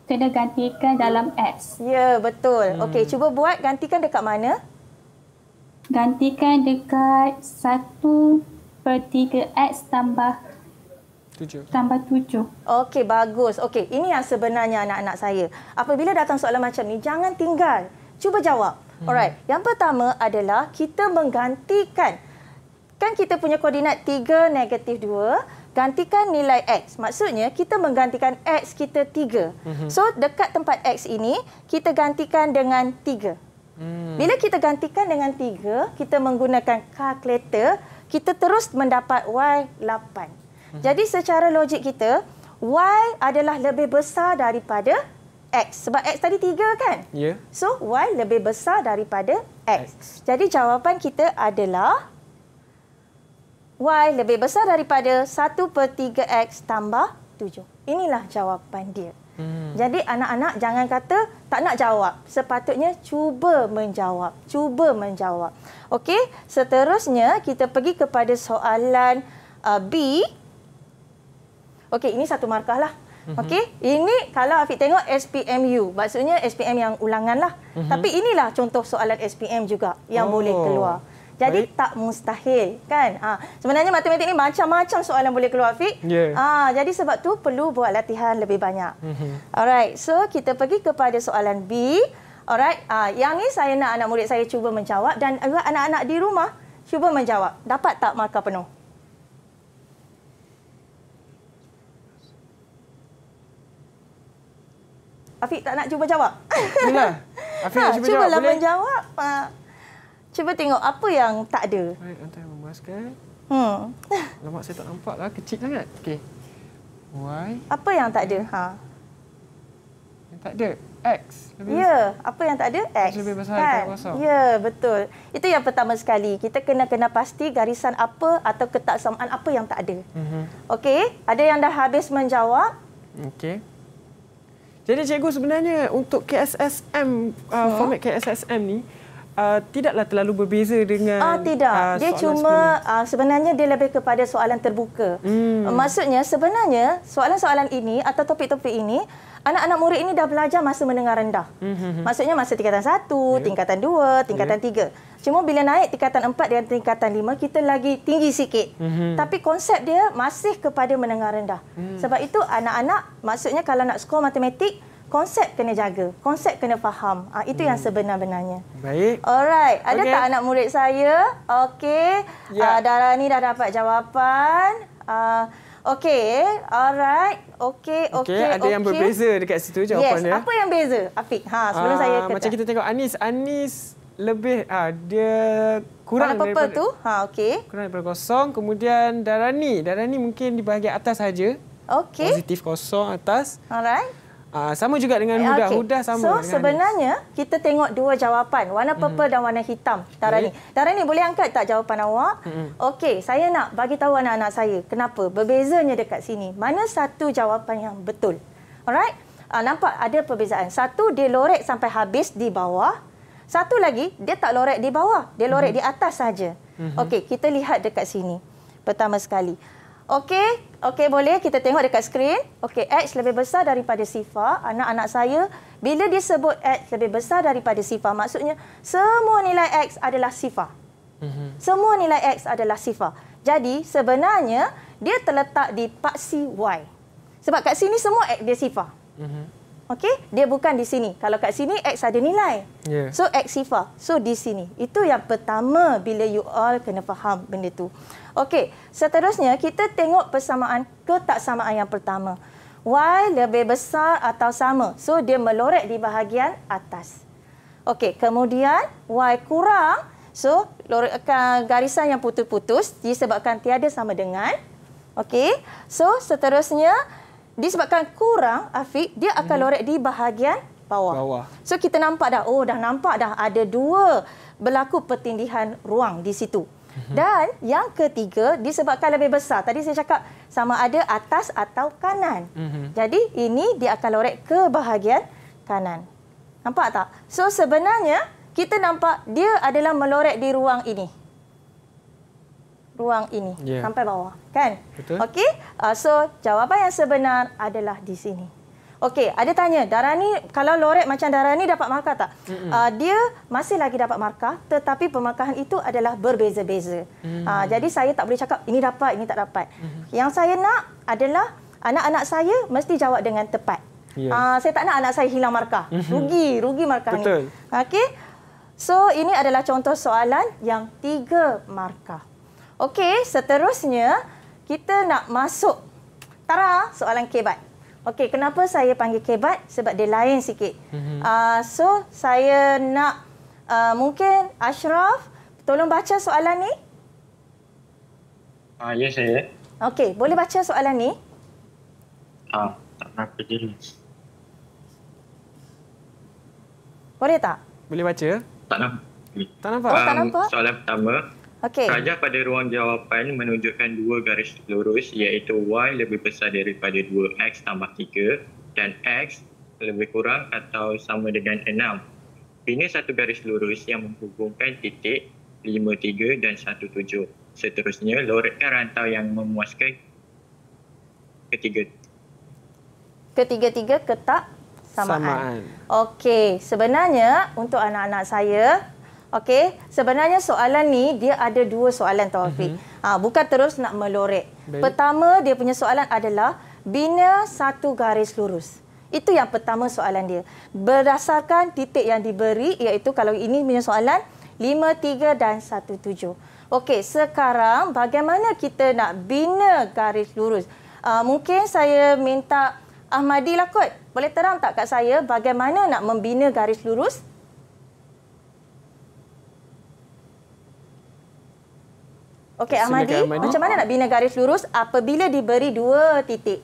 Kena gantikan dalam X. Ya, betul. Okey, cuba buat gantikan dekat mana? Gantikan dekat 1/3X tambah 7. Okey, bagus. Okey, ini yang sebenarnya anak-anak saya. Apabila datang soalan macam ni, jangan tinggal. Cuba jawab. Alright. Yang pertama adalah kita menggantikan. Kan kita punya koordinat 3, -2. Gantikan nilai X. Maksudnya kita menggantikan X kita 3. So dekat tempat X ini, kita gantikan dengan 3. Bila kita gantikan dengan 3, kita menggunakan kalkulator, kita terus mendapat Y 8. Jadi secara logik kita, Y adalah lebih besar daripada X. Sebab X tadi 3 kan? Ya. So, Y lebih besar daripada X. Jadi, jawapan kita adalah Y lebih besar daripada 1/3X tambah 7. Inilah jawapan dia. Jadi, anak-anak jangan kata tak nak jawab. Sepatutnya cuba menjawab. Cuba menjawab. Okey, seterusnya kita pergi kepada soalan B. Okey, ini satu markah lah. Okey, ini kalau Afiq tengok SPMU, maksudnya SPM yang ulangan lah. Tapi inilah contoh soalan SPM juga yang boleh keluar. Jadi tak mustahil kan? Sebenarnya matematik ni macam-macam soalan boleh keluar Afiq. Jadi sebab tu perlu buat latihan lebih banyak. Alright, so kita pergi kepada soalan B. Alright, yang ni saya nak anak murid saya cuba menjawab dan juga anak-anak di rumah cuba menjawab. Dapat tak markah penuh? Afiq tak nak cuba jawab? Inilah. Afiq nak cuba jawab, cubalah boleh? menjawab. Cuba tengok apa yang tak ada. Baik, nanti memuaskan. Lemak saya tak nampak lah, kecil sangat. Okey. Y. Apa yang tak ada? Yang tak ada? X. Apa yang tak ada? X. Lebih besar daripada kosong. Ya, betul. Itu yang pertama sekali. Kita kena pasti garisan apa atau ketaksamaan apa yang tak ada. Okey, ada yang dah habis menjawab? Okey. Jadi cikgu sebenarnya untuk KSSM, format KSSM ni tidaklah terlalu berbeza dengan tidak. Dia cuma sebenarnya dia lebih kepada soalan terbuka. Maksudnya sebenarnya soalan-soalan ini atau topik-topik ini anak-anak murid ini dah belajar masa menengah rendah. Maksudnya masa tingkatan 1, tingkatan 2, tingkatan 3. Cuma bila naik tingkatan 4 dan tingkatan 5 kita lagi tinggi sikit. Tapi konsep dia masih kepada menengah rendah. Sebab itu anak-anak maksudnya kalau nak skor matematik konsep kena jaga, konsep kena faham. Itu yang sebenar-benarnya. Baik. Alright, ada tak anak murid saya? Okey. Darani dah dapat jawapan. Okey, alright. Okey. Ada yang berbeza dekat situ jawapannya. Yes, apa yang beza? Afiq. Sebelum saya kata. Macam kita tengok Anis lebih dia kurang daripada tu. Okey. Kurang daripada kosong. Kemudian Darani mungkin di bahagian atas saja. Okey. Positif kosong atas. Alright. Sama juga dengan Huda. Huda sama dengan sebenarnya Anis. kita tengok dua jawapan, warna purple dan warna hitam. Darani boleh angkat tak jawapan awak? Okey, saya nak bagi tahu anak-anak saya kenapa berbezanya dekat sini. Mana satu jawapan yang betul? Alright? Nampak ada perbezaan. Satu dia lorek sampai habis di bawah. Satu lagi dia tak lorek di bawah, dia lorek di atas saja. Okey, kita lihat dekat sini. Pertama sekali. Okey, boleh kita tengok dekat skrin. Okey, X lebih besar daripada sifar. Anak-anak saya, bila disebut X lebih besar daripada sifar, maksudnya semua nilai X adalah sifar. Semua nilai X adalah sifar. Jadi, sebenarnya dia terletak di paksi Y. Sebab kat sini semua X dia sifar. Okey, dia bukan di sini. Kalau kat sini X ada nilai. So, X sifar. So, di sini. Itu yang pertama bila you all kena faham benda tu. Okey, seterusnya kita tengok persamaan ketaksamaan yang pertama. Y lebih besar atau sama. So, dia melorek di bahagian atas. Okey, kemudian Y kurang. So, garisan yang putus-putus disebabkan tiada sama dengan. Okey, so seterusnya disebabkan kurang, Afiq, dia akan lorek di bahagian bawah. So, kita nampak dah, dah nampak dah ada dua berlaku pertindihan ruang di situ. Dan yang ketiga, disebabkan lebih besar. Tadi saya cakap sama ada atas atau kanan. Jadi, ini dia akan lorek ke bahagian kanan. Nampak tak? So, sebenarnya kita nampak dia adalah melorek di ruang ini. Ruang ini sampai bawah, kan? Betul. Okey, so jawapan yang sebenar adalah di sini. Okey, ada tanya, Darani kalau lorek macam Darani dapat markah tak? Dia masih lagi dapat markah, tetapi pemarkahan itu adalah berbeza-beza. Jadi saya tak boleh cakap ini dapat, ini tak dapat. Yang saya nak adalah anak-anak saya mesti jawab dengan tepat. Saya tak nak anak saya hilang markah. Rugi markah ni. Betul. Okey. So ini adalah contoh soalan yang 3 markah. Okey, seterusnya kita nak masuk soalan kebat. Okey, kenapa saya panggil kebat? Sebab dia lain sikit. So, saya nak mungkin Ashraf tolong baca soalan ni. Ya, saya. Okey, boleh baca soalan ni? Tak nampak jelas. Boleh tak? Boleh baca? Tak nampak. Tak nampak? Tak nampak? Soalan pertama. Okey. Rajah pada ruang jawapan menunjukkan 2 garis lurus iaitu Y lebih besar daripada 2X tambah 3 dan X lebih kurang atau sama dengan 6. Bina satu garis lurus yang menghubungkan titik 53 dan 17. Seterusnya, loretkan rantau yang memuaskan ketiga-tiga ketak samaan. Okey, sebenarnya untuk anak-anak saya, sebenarnya soalan ni dia ada 2 soalan Taufik. Bukan terus nak melorek. Pertama dia punya soalan adalah bina satu garis lurus. Itu yang pertama soalan dia. Berdasarkan titik yang diberi, iaitu kalau ini punya soalan 5, 3 dan 1, 7. Okey, sekarang bagaimana kita nak bina garis lurus? Mungkin saya minta Ahmadi lah kot. Boleh terang tak kat saya bagaimana nak membina garis lurus? Okey, Ahmadi, macam mana nak bina garis lurus apabila diberi 2 titik?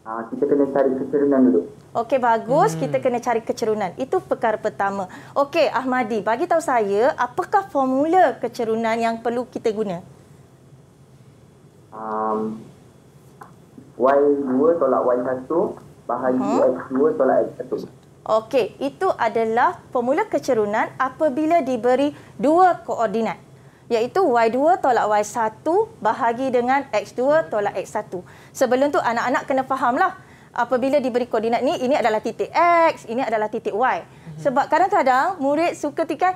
Kita kena cari kecerunan dulu. Okey, bagus. Kita kena cari kecerunan. Itu perkara pertama. Okey, Ahmadi, bagi tahu saya, apakah formula kecerunan yang perlu kita guna? Y2 tolak Y1 bahagi X2 tolak X1. Okey, itu adalah formula kecerunan apabila diberi 2 koordinat, iaitu Y2 tolak Y1 bahagi dengan X2 tolak X1. Sebelum tu anak-anak kena fahamlah, apabila diberi koordinat ni, ini adalah titik X, ini adalah titik Y. Sebab kadang-kadang murid suka tikai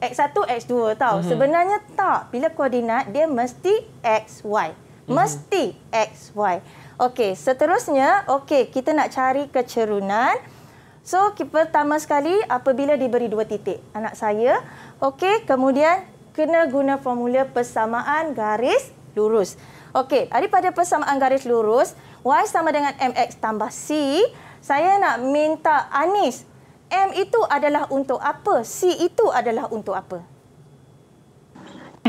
X1, X2 tau. Sebenarnya tak. Bila koordinat, dia mesti XY. Mesti XY. Okey, seterusnya, kita nak cari kecerunan. So, pertama sekali, apabila diberi 2 titik, anak saya, kemudian kena guna formula persamaan garis lurus. Okey, daripada persamaan garis lurus, Y sama dengan MX tambah C, saya nak minta Anis, M itu adalah untuk apa? C itu adalah untuk apa?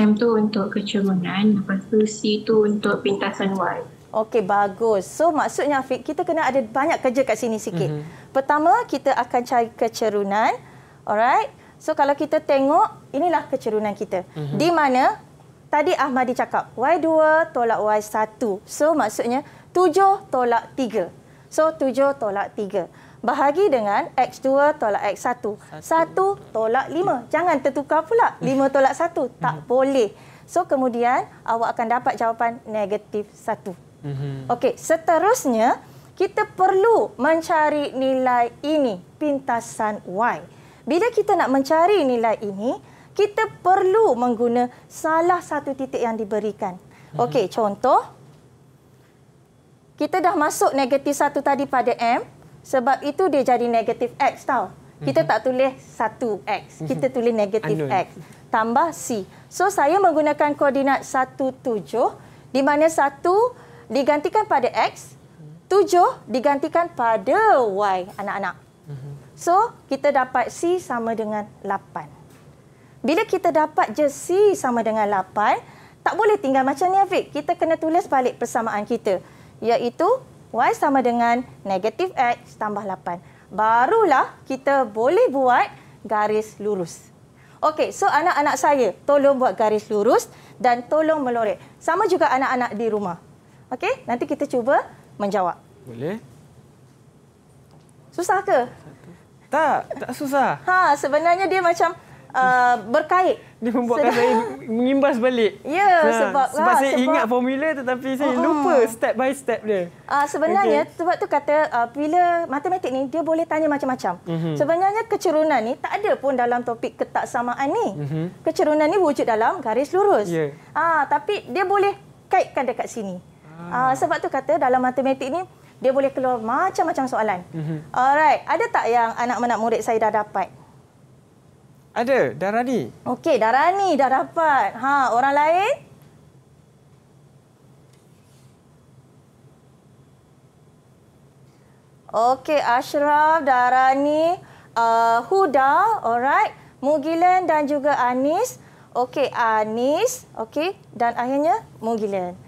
M tu untuk kecerunan, lepas tu C tu untuk pintasan Y. Okey, bagus. So, maksudnya Afiq, kita kena ada banyak kerja kat sini sikit. Pertama, kita akan cari kecerunan. Alright. So, kalau kita tengok, inilah kecerunan kita. Di mana, tadi Ahmadi cakap, Y2 tolak Y1. So, maksudnya 7 tolak 3. So, 7 tolak 3. Bahagi dengan X2 tolak X1. 1 tolak 5. Jangan tertukar pula. 5 tolak 1. Tak boleh. So, kemudian awak akan dapat jawapan negatif 1. Okey, seterusnya kita perlu mencari nilai ini, pintasan Y. Bila kita nak mencari nilai ini, kita perlu mengguna salah satu titik yang diberikan. Okey, contoh. Kita dah masuk negatif 1 tadi pada M. Sebab itu dia jadi negatif X tau. Kita tak tulis 1X. Kita tulis negatif X. Tambah C. So, saya menggunakan koordinat 1, 7. Di mana 1 digantikan pada X. 7 digantikan pada Y, anak-anak. So, kita dapat C sama dengan 8. Bila kita dapat je C sama dengan 8, tak boleh tinggal macam ni, Afiq. Kita kena tulis balik persamaan kita. Iaitu Y sama dengan negatif X tambah 8. Barulah kita boleh buat garis lurus. Okey, so anak-anak saya, tolong buat garis lurus dan tolong melorek. Sama juga anak-anak di rumah. Okey, nanti kita cuba menjawab. Boleh. Susah ke? Tak susah. Sebenarnya dia macam berkait. Dia membuatkan saya mengimbas balik. Ya, sebab saya ingat formula tetapi saya lupa step by step dia. Sebenarnya sebab tu kata bila matematik ni dia boleh tanya macam-macam. Sebenarnya kecerunan ni tak ada pun dalam topik ketaksamaan ni. Kecerunan ni wujud dalam garis lurus. Tapi dia boleh kaitkan dekat sini. Sebab tu kata dalam matematik ni dia boleh keluar macam-macam soalan. Alright, ada tak yang anak-anak murid saya dah dapat? Ada, Darani. Okey, Darani dah dapat. Orang lain? Okey, Ashraf, Darani, Huda, alright. Mugilan dan juga Anis. Okey, Anis, okey, dan akhirnya Mugilan.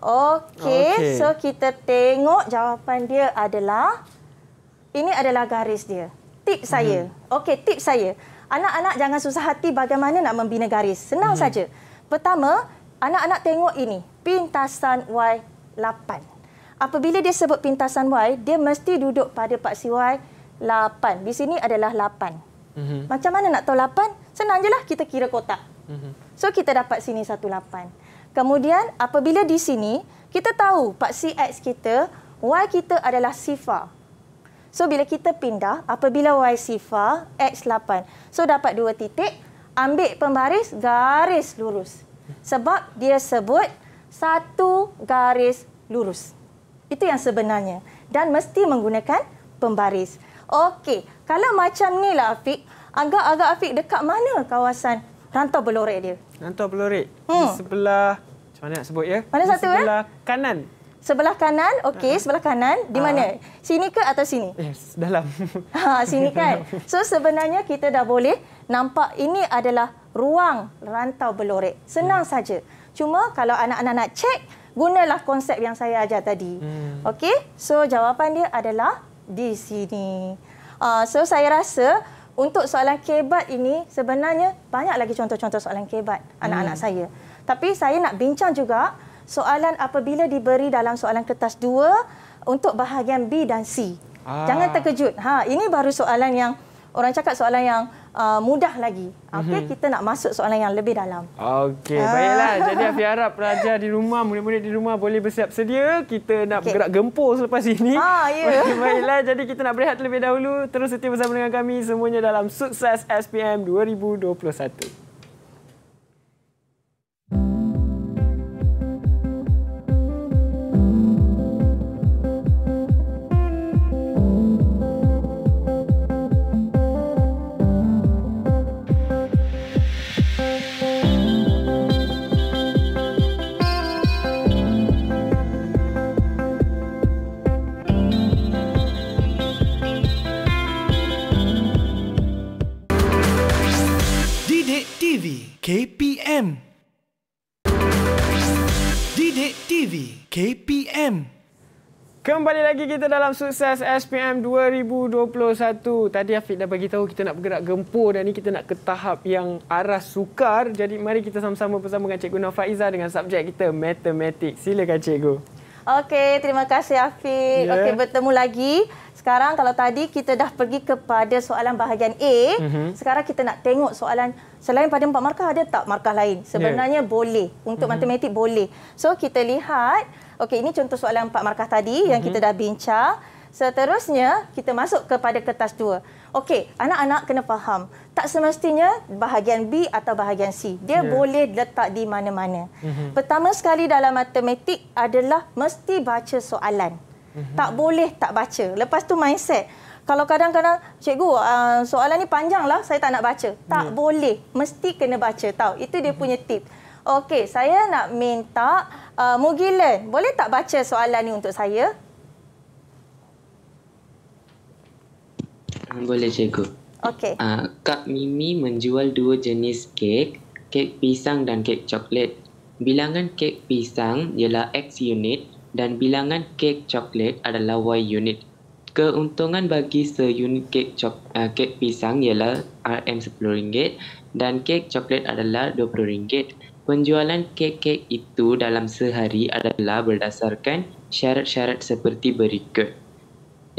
Okey, so kita tengok jawapan dia adalah ini adalah garis dia. Tip saya. Okey, tip saya. Anak-anak jangan susah hati bagaimana nak membina garis. Senang saja. Pertama, anak-anak tengok ini, pintasan Y8. Apabila dia sebut pintasan Y, dia mesti duduk pada paksi Y 8. Di sini adalah 8. Macam mana nak tahu 8? Senang je lah, kita kira kotak. So, kita dapat sini 18. Kemudian, apabila di sini, kita tahu paksi X kita, Y kita adalah sifar. So, bila kita pindah, apabila Y sifar, X 8. So, dapat 2 titik, ambil pembaris, garis lurus. Sebab dia sebut satu garis lurus. Itu yang sebenarnya. Dan mesti menggunakan pembaris. Okey, kalau macam ni lah Afiq, agak-agak Afiq dekat mana kawasan rantau belorek dia? Rantau belorek? Di sebelah, macam mana nak sebut ya? Mana satu sebelah kanan. Sebelah kanan, okey, sebelah kanan. Di mana? Sini ke atau sini? Dalam. Sini kan? So, sebenarnya kita dah boleh nampak ini adalah ruang rantau belorek. Senang saja. Cuma kalau anak-anak nak cek, gunalah konsep yang saya ajar tadi. Okey? So, jawapan dia adalah di sini. So, saya rasa untuk soalan kebat ini sebenarnya banyak lagi contoh-contoh soalan kebat anak-anak saya. Tapi saya nak bincang juga soalan apabila diberi dalam soalan kertas 2 untuk bahagian B dan C. Jangan terkejut. Ini baru soalan yang orang cakap soalan yang mudah lagi. Okey, kita nak masuk soalan yang lebih dalam. Okey, baiklah. Jadi Afiq harap pelajar di rumah, murid-murid di rumah boleh bersiap sedia. Kita nak bergerak gempur selepas ini. Baiklah, jadi kita nak berehat terlebih dahulu. Terus setia bersama dengan kami semuanya dalam Sukses SPM 2021. KPM. Didik TV KPM. Kembali lagi kita dalam Sukses SPM 2021. Tadi Afiq dah bagi tahu kita nak bergerak gempur dan ni kita nak ke tahap yang arah sukar. Jadi mari kita sama-sama bersama dengan Cikgu Nafaiza dengan subjek kita Matematik. Silakan Cikgu. Okey, terima kasih Afiq. Okey, bertemu lagi. Sekarang kalau tadi kita dah pergi kepada soalan bahagian A, sekarang kita nak tengok soalan selain pada 4 markah ada tak markah lain? Sebenarnya boleh. Untuk matematik boleh. So kita lihat, okey ini contoh soalan 4 markah tadi yang kita dah bincang. Seterusnya kita masuk kepada kertas 2. Okey, anak-anak kena faham. Tak semestinya bahagian B atau bahagian C. Dia boleh letak di mana-mana. Pertama sekali dalam matematik adalah mesti baca soalan. Tak boleh tak baca. Lepas tu mindset. Kalau kadang-kadang, cikgu, soalan ni panjang lah, saya tak nak baca. Tak boleh. Mesti kena baca. Tahu? Itu dia punya tip. Okey, saya nak minta Mugilan, boleh tak baca soalan ni untuk saya? Boleh, cikgu. Okey. Kak Mimi menjual 2 jenis kek pisang dan kek coklat. Bilangan kek pisang ialah X unit dan bilangan kek coklat adalah Y unit. Keuntungan bagi seunit kek pisang ialah RM10 dan kek coklat adalah RM20. Penjualan kek-kek itu dalam sehari adalah berdasarkan syarat-syarat seperti berikut.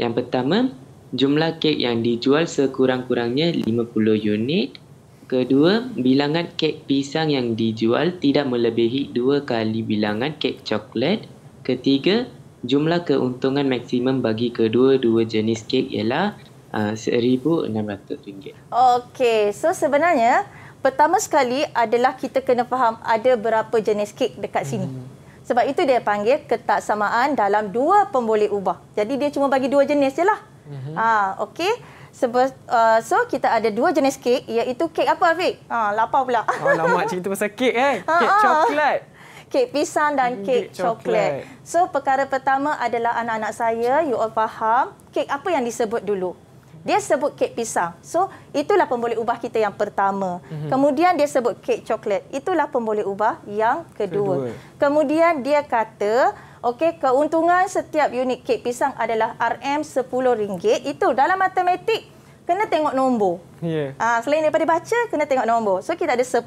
Yang pertama, jumlah kek yang dijual sekurang-kurangnya 50 unit. Kedua, bilangan kek pisang yang dijual tidak melebihi 2 kali bilangan kek coklat. Ketiga, jumlah keuntungan maksimum bagi kedua-dua jenis kek ialah RM1,600. Okey, so sebenarnya pertama sekali adalah kita kena faham ada berapa jenis kek dekat sini. Sebab itu dia panggil ketaksamaan dalam dua pemboleh ubah. Jadi dia cuma bagi 2 jenis je lah. Okey. So kita ada 2 jenis kek, iaitu kek apa Afiq? Lapar pula. Lama cerita pasal kek Kek coklat. Kek pisang dan kek coklat. So perkara pertama adalah anak-anak saya, you all faham kek apa yang disebut dulu. Dia sebut kek pisang. So itulah pemboleh ubah kita yang pertama. Kemudian dia sebut kek coklat. Itulah pemboleh ubah yang kedua. Kemudian dia kata okey, keuntungan setiap unit kek pisang adalah RM10. Itu dalam matematik kena tengok nombor. Selain daripada baca, kena tengok nombor. So kita ada 10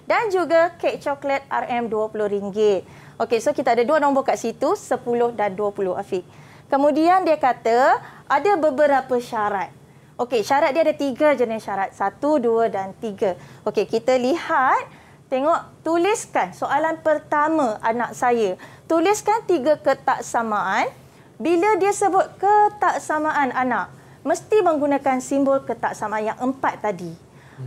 dan juga kek coklat RM20. Okey, so kita ada 2 nombor kat situ, 10 dan 20, Afiq. Kemudian dia kata ada beberapa syarat. Okey, syarat dia ada 3 jenis syarat. 1, 2 dan 3. Okey, kita lihat, tengok, tuliskan soalan pertama anak saya. Tuliskan 3 ketaksamaan. Bila dia sebut ketaksamaan anak, mesti menggunakan simbol ketaksamaan yang 4 tadi.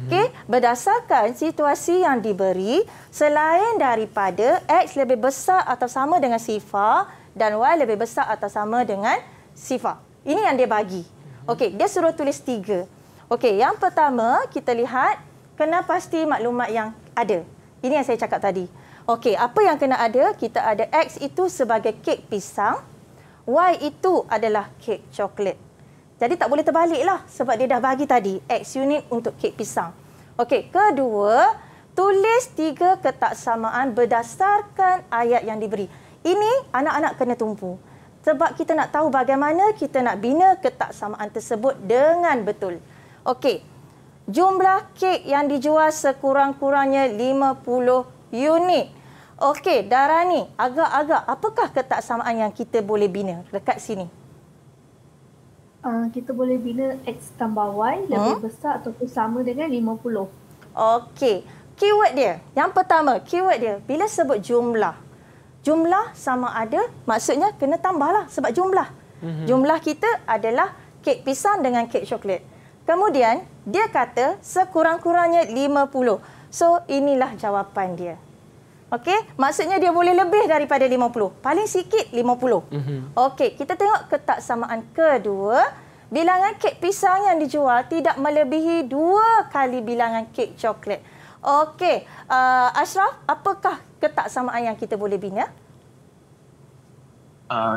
Okey, berdasarkan situasi yang diberi, selain daripada X lebih besar atau sama dengan sifar dan Y lebih besar atau sama dengan sifar. Ini yang dia bagi. Okey, dia suruh tulis 3. Okey, yang pertama kita lihat kena pasti maklumat yang ada. Ini yang saya cakap tadi. Okey, apa yang kena ada? Kita ada X itu sebagai kek pisang, Y itu adalah kek coklat. Jadi tak boleh terbaliklah sebab dia dah bagi tadi X unit untuk kek pisang. Okey, kedua, tulis 3 ketaksamaan berdasarkan ayat yang diberi. Ini anak-anak kena tumpu. Sebab kita nak tahu bagaimana kita nak bina ketaksamaan tersebut dengan betul. Okey, jumlah kek yang dijual sekurang-kurangnya 50 unit. Okey, Darani, agak-agak apakah ketaksamaan yang kita boleh bina dekat sini? Kita boleh bina X tambah Y lebih besar ataupun sama dengan 50. Okey, keyword dia. Yang pertama, keyword dia bila sebut jumlah. Jumlah sama ada, maksudnya kena tambahlah sebab jumlah. Jumlah kita adalah kek pisang dengan kek coklat. Kemudian, dia kata sekurang-kurangnya 50. So, inilah jawapan dia. Okey, maksudnya dia boleh lebih daripada 50. Paling sikit 50. Okey, kita tengok ketaksamaan kedua. Bilangan kek pisang yang dijual tidak melebihi 2 kali bilangan kek coklat. Okey, Ashraf, apakah ketaksamaan yang kita boleh bina?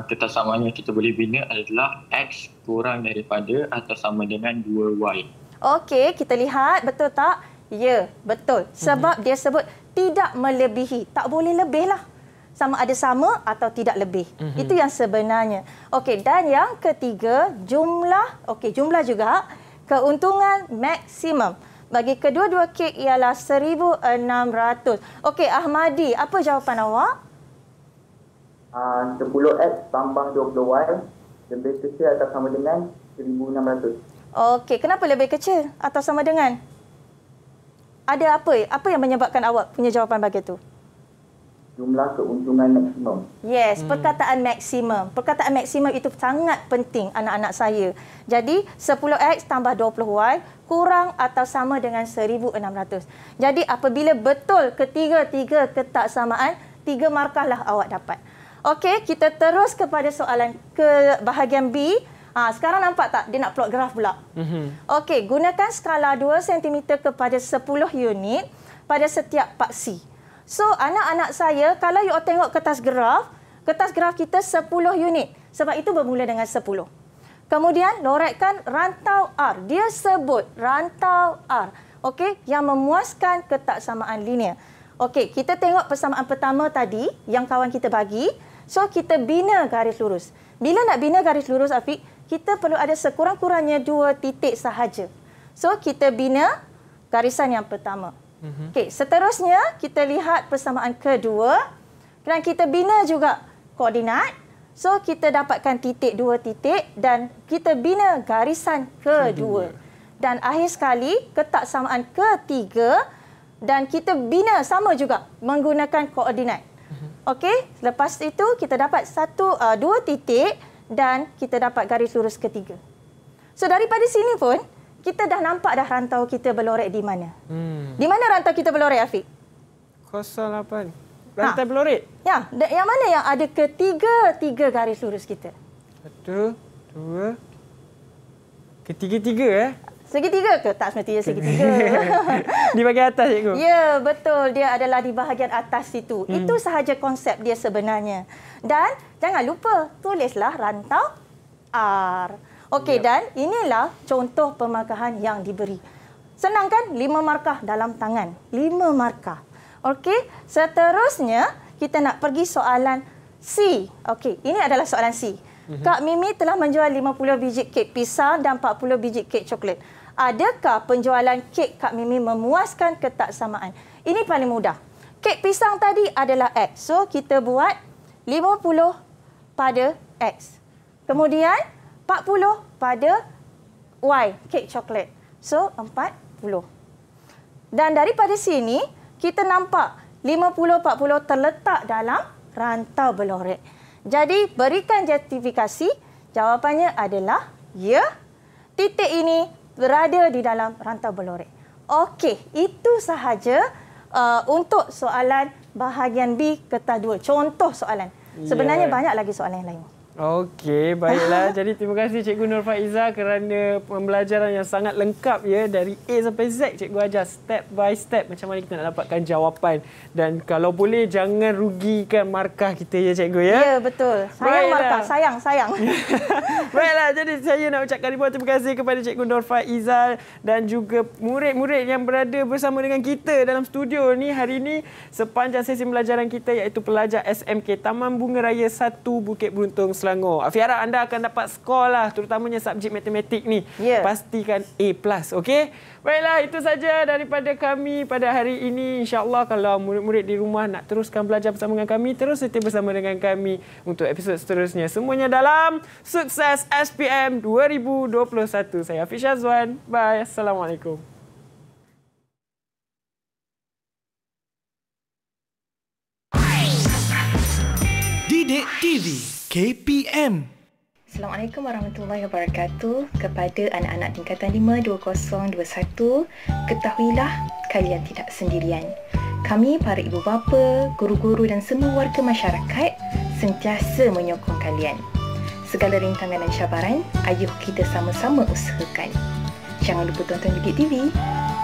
Ketaksamaan yang kita boleh bina adalah X kurang daripada atau sama dengan 2Y. Okey, kita lihat betul tak? Ya, betul. Sebab dia sebut tidak melebihi. Tak boleh lebih lah. Sama ada sama atau tidak lebih. Itu yang sebenarnya. Okey, dan yang ketiga, jumlah. Okey, jumlah juga. Keuntungan maksimum bagi kedua-dua kek ialah 1,600. Okey, Ahmadi, apa jawapan awak? 10X tambah 20Y lebih kecil atau sama dengan 1,600. Okey, kenapa lebih kecil atau sama dengan? Ada apa? Apa yang menyebabkan awak punya jawapan begitu? Jumlah keuntungan maksimum. Yes, perkataan maksimum. Perkataan maksimum itu sangat penting anak-anak saya. Jadi 10X tambah 20Y kurang atau sama dengan 1,600. Jadi apabila betul ketiga-tiga ketaksamaan, 3 markah lah awak dapat. Okey, kita terus kepada soalan ke bahagian B. Sekarang nampak tak dia nak plot graf pula? Okey, gunakan skala 2 cm kepada 10 unit pada setiap paksi. So, anak-anak saya, kalau you all tengok kertas graf kita 10 unit. Sebab itu bermula dengan 10. Kemudian, loretkan rantau R. Dia sebut rantau R. Okey, yang memuaskan ketaksamaan linear. Okey, kita tengok persamaan pertama tadi yang kawan kita bagi. So, kita bina garis lurus. Bila nak bina garis lurus, Afiq, kita perlu ada sekurang-kurangnya 2 titik sahaja. So, kita bina garisan yang pertama. Okey, seterusnya kita lihat persamaan kedua dan kita bina juga koordinat. So, kita dapatkan titik 2 titik dan kita bina garisan kedua. Dan akhir sekali, ketaksamaan ketiga dan kita bina sama juga menggunakan koordinat. Okey, lepas itu kita dapat 2 titik dan kita dapat garis lurus ketiga. So, daripada sini pun, kita dah nampak dah rantau kita berlorek di mana. Di mana rantau kita berlorek, Afiq? 08. Rantai berlorek? Ya, yang mana yang ada ketiga garis lurus kita? 1, 2, ketiga-tiga Segitiga ke? Tak semestinya segitiga. Di bahagian atas, cikgu? Ya, betul. Dia adalah di bahagian atas situ. Itu sahaja konsep dia sebenarnya. Dan jangan lupa, tulislah rantau R. Okey, dan inilah contoh pemarkahan yang diberi. Senang kan? 5 markah dalam tangan. 5 markah. Okey, seterusnya kita nak pergi soalan C. Okey, ini adalah soalan C. Kak Mimi telah menjual 50 biji kek pisang dan 40 biji kek coklat. Adakah penjualan kek Kak Mimi memuaskan ketaksamaan? Ini paling mudah. Kek pisang tadi adalah X. So, kita buat 50 pada X. Kemudian, 40 pada Y, kek coklat. So, 40. Dan daripada sini, kita nampak 50-40 terletak dalam rantau berlorek. Jadi, berikan justifikasi. Jawapannya adalah ya. Titik ini berada di dalam rantau berlorek. Okey, itu sahaja untuk soalan bahagian B kertas 2. Contoh soalan. Sebenarnya banyak lagi soalan yang lain. Okey, baiklah. Jadi terima kasih Cikgu Nur Faiza kerana pembelajaran yang sangat lengkap ya, dari A sampai Z. Cikgu ajar step by step macam mana kita nak dapatkan jawapan. Dan kalau boleh jangan rugikan markah kita ya, Cikgu ya. Ya, betul. Sayang markah, sayang. Baiklah, jadi saya nak ucapkan ribuan terima kasih kepada Cikgu Nur Faiza dan juga murid-murid yang berada bersama dengan kita dalam studio ni hari ini sepanjang sesi pembelajaran kita, iaitu pelajar SMK Taman Bunga Raya 1 Bukit Beruntung, Selangor. Afi harap anda akan dapat skor lah, terutamanya subjek matematik ni. Pastikan A+, okey? Baiklah, itu saja daripada kami pada hari ini. InsyaAllah kalau murid-murid di rumah nak teruskan belajar bersama dengan kami, terus setia bersama dengan kami untuk episod seterusnya. Semuanya dalam Sukses SPM 2021. Saya Hafiz Syazwan. Bye. Assalamualaikum. Didik TV KPM. Assalamualaikum warahmatullahi wabarakatuh. Kepada anak-anak tingkatan 5 2021, ketahuilah kalian tidak sendirian. Kami, para ibu bapa, guru-guru dan semua warga masyarakat sentiasa menyokong kalian. Segala rintangan dan cabaran, ayuh kita sama-sama usahakan. Jangan lupa tonton Didik TV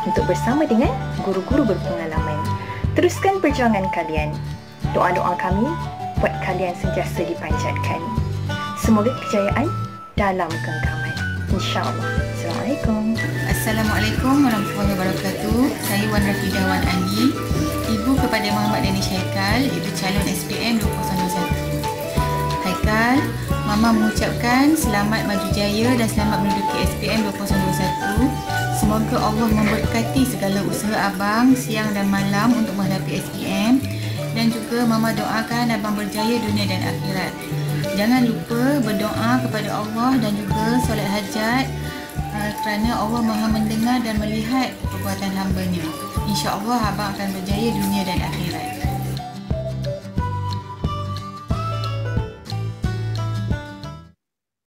untuk bersama dengan guru-guru berpengalaman. Teruskan perjuangan kalian. Doa-doa kami buat kalian sentiasa dipanjatkan. Semoga kejayaan dalam genggaman. InsyaAllah. Assalamualaikum. Assalamualaikum warahmatullahi wabarakatuh. Saya Wan Rafidah Wan Ani, ibu kepada Muhammad Danish Haikal, iaitu calon SPM 2021. Haikal, Mama mengucapkan selamat maju jaya dan selamat menduduki SPM 2021. Semoga Allah memberkati segala usaha abang siang dan malam untuk menghadapi SPM. Dan juga Mama doakan abang berjaya dunia dan akhirat. Jangan lupa berdoa kepada Allah dan juga solat hajat kerana Allah Maha mendengar dan melihat perbuatan hamba-Nya. InsyaAllah abang akan berjaya dunia dan akhirat.